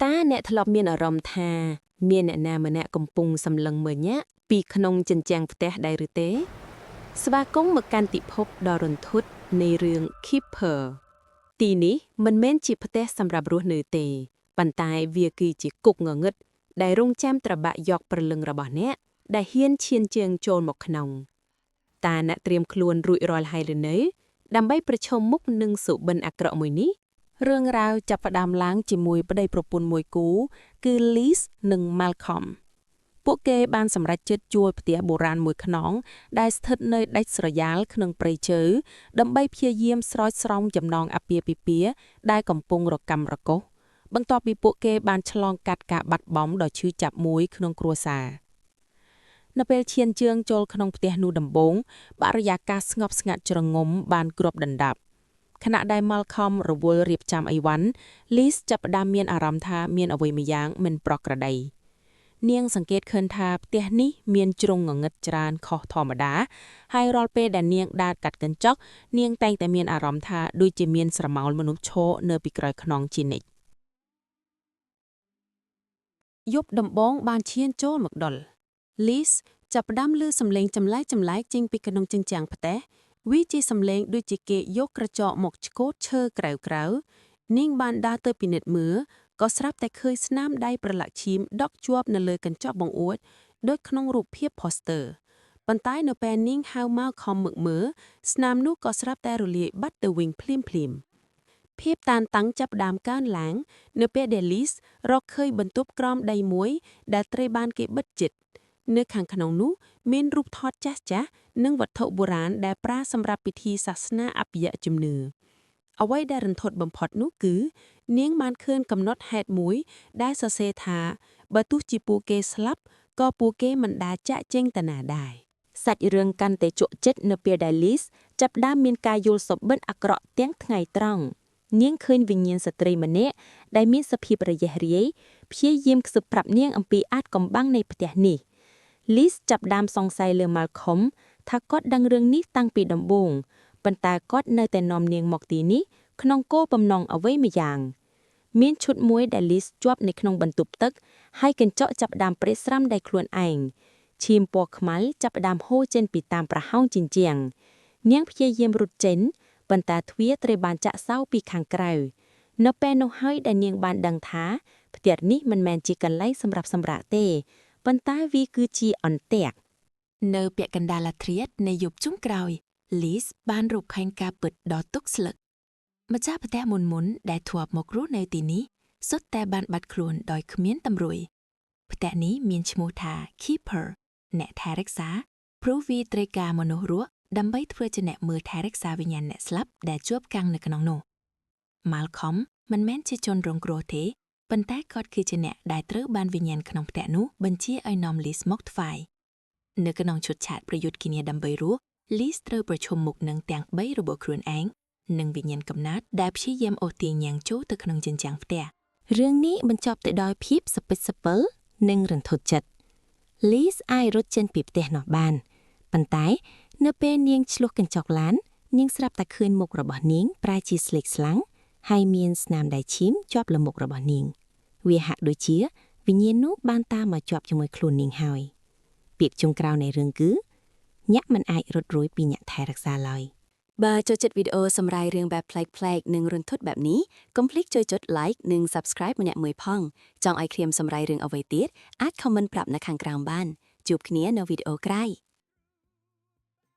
តាអ្នកធ្លាប់មានអារម្មណ៍ថាមានអ្នកណាម្នាក់កំពុងសម្លឹងមើលញាក់ពីក្នុងជញ្ជាំងផ្ទះដែរឬទេស្វាគមន៍មកកាន់ពិភពដ៏រន្ធត់នៃរឿង Keeper ទីនេះមិនមែនជាផ្ទះសម្រាប់រស់នៅទេប៉ុន្តែវាគឺជាគុកងងឹតដែលរងចាំត្របាក់យកព្រលឹងរបស់អ្នកដែលហ៊ានឈានជើងចូលមកក្នុងតើអ្នកត្រៀមខ្លួនរួចរាល់ហើយឬនៅដើម្បីប្រឈមមុខនឹងសុបិនអាក្រក់មួយនេះរឿងរ៉ាវចាប់ផ្ដើមឡើងជាមួយប្តីប្រពន្ធមួយគូគឺ Liz និង Malcolm ពួកគេបានសម្រេចចិត្តជួលផ្ទះបុរាណមួយខ្នងដែលស្ថិតនៅដាច់ស្រយាលក្នុងព្រៃឈើដើម្បីព្យាយាមស្រោចស្រង់ចំណងអាពាហ៍ពិពាហ៍ដែលកំពុងរកាំរកូសបន្ទាប់ពីពួកគេបានឆ្លងកាត់ការបាត់បង់ដ៏ឈឺចាប់មួយក្នុងគ្រួសារនៅពេលឈានជើងចូលក្នុងផ្ទះនោះដំបូងបរិយាកាសស្ងប់ស្ងាត់ជ្រងំបានគ្របដណ្ដប់ខណៈដែល Malcolm រវល់រៀបចំអីវ៉ាន់ Liz ចាប់ផ្ដើមមានអារម្មណ៍ថាមានអ្វីម្យ៉ាងមិនប្រក្រតីនាងសង្កេតឃើញថាផ្ទះនេះមានជ្រុងងងឹតច្រើនខុសធម្មតាហើយរាល់ពេលដែលនាងដើរកាត់កញ្ចក់នាងតែងតែមានអារម្មណ៍ថាដូចជាមានស្រមោលមនុស្សឈរនៅពីក្រោយខ្នងជានិច្ចយប់ដំបងបានឈានចូលមកដល់ Liz ចាប់ផ្ដើមឮសំឡេងចម្លែកចេញពីក្នុងជញ្ជាំងផ្ទះវាជាសំឡេងដូចជាគេយកក្រចកមកឆ្កូតឈើក្រៅនាងបានដើរទៅពិនិត្យមើលក៏ស្រាប់តែឃើញស្នាមដៃប្រឡាក់ឈាមដក់ជាប់នៅលើកញ្ចក់បង្អួចដូចក្នុងរូបភាព poster ប៉ុន្តែនៅពេលនាងហៅមកខំមើលស្នាមនោះក៏ស្រាប់តែរលាយបាត់ទៅវិញភ្លាមភាពតានតឹងចាប់ផ្ដើមកើនឡើងនៅពេលដែល Liz រកឃើញបន្ទប់ក្រោមដីមួយដែលត្រូវបានគេបិទជិតនៅខាងក្នុងនោះមានរូបថតចាស់និងវត្ថុបុរាណដែលប្រើសម្រាប់ពិធីសាសនាអភិយជំនឿអ្វីដែលរន្ធត់បំផុតនោះគឺនាងបានឃើញកំណត់ហេតុមួយដែលសរសេរថាបើទោះជាពួកគេស្លាប់ក៏ពួកគេមិនដែលចាកចេញទៅណាដែរសាច់រឿងកាន់តែជក់ចិត្តនៅពេលដែល Liz ចាប់ផ្ដើមមានការយល់សុបិនអាក្រក់ទាំងថ្ងៃត្រង់នាងឃើញវិញ្ញាណស្ត្រីម្នាក់ដែលមានសភាពរយះរាយព្យាយាមខ្សឹបប្រាប់នាងអំពីអាចកំបាំងនៃផ្ទះនេះ Liz ចាប់ផ្ដើមសង្ស័យលើ Malcolm ថាគាត់ដឹងរឿងនេះតាំងពីដំបូងប៉ុន្តែគាត់នៅតែនាំនាងមកទីនេះក្នុងគោលបំណងអ្វីម្យ៉ាងមានឈុតមួយដែល Liz ជាប់នៅក្នុងបន្ទប់ទឹកហើយកញ្ចក់ចាប់ផ្ដើមប្រេះស្រាំដោយខ្លួនឯងឈាមពណ៌ខ្មៅចាប់ផ្ដើមហូរចេញពីតាមប្រហោងជញ្ជាំងនាងព្យាយាមរត់ចេញប៉ុន្តែទ្វារត្រូវបានចាក់សោពីខាងក្រៅនៅពេលនោះហើយដែលនាងបានដឹងថាផ្ទះនេះមិនមែនជាកន្លែងសម្រាប់សម្រាកទេប៉ុន្តែវាគឺជាអន្ទាក់នៅពាក់កណ្ដាលអាធ្រាត្រនៃយប់ចុងក្រោយ Liz បានរកឃើញការពិតដ៏ទុក្ខស្លឹកម្ចាស់ផ្ទះមុនដែលធ្លាប់មករស់នៅទីនេះសុទ្ធតែបានបាត់ខ្លួនដោយគ្មានទម្រួយផ្ទះនេះមានឈ្មោះថា Keeper អ្នកថែរក្សាព្រោះវាត្រូវការមនុស្សរស់ដើម្បីធ្វើជាអ្នកមើលថែរក្សាវិញ្ញាណអ្នកស្លាប់ដែលជាប់គាំងនៅក្នុងនោះ Malcolm មិនមែនជាជនរងគ្រោះទេប៉ុន្តែគាត់គឺជាអ្នកដែលត្រូវបានវិញ្ញាណក្នុងផ្ទះនោះបញ្ជាឲ្យនាំ Liz មកថ្វាយនៅក្នុងឈុតឆាកប្រយុទ្ធគ្នាដើម្បីរស់ Liz ត្រូវប្រឈមមុខនឹងទាំង3របបខ្លួនឯងនិងវិញ្ញាណកំណត់ដែលព្យាយាមអូសទាញនាងចូលទៅក្នុងជញ្ជាំងផ្ទះរឿងនេះបញ្ចប់ទៅដោយភាពសពិចសពិលនិងរន្ធត់ចិត្ត Liz អាចរត់ចេញពីផ្ទះនោះបានប៉ុន្តែនៅពេលនាងឆ្លុះកញ្ចក់ឡាននាងស្រាប់តែឃើញមុខរបស់នាងប្រែជាស្លេកស្លាំងហើយមានស្នាមដៃឈាមជាប់លើមុខរបស់នាងវាហាក់ដូចជាវិញ្ញាណនោះបានតាមមកជាប់ជាមួយខ្លួននាងហើយពាក្យចុងក្រោយនៃរឿងគឺញាក់មិនអាចរត់រួចពីអ្នកថែរក្សាឡើយបើចូលចិត្តវីដេអូសម្រាយរឿងបែបប្លែកៗនិងរន្ធត់បែបនេះកុំភ្លេចចូលចុច like និង subscribe ម្នាក់មួយផងចង់ឲ្យឃ្លាមសម្រាយរឿងអ្វីទៀតអាច comment ប្រាប់នៅខាងក្រោមបានជួបគ្នានៅវីដេអូក្រោយ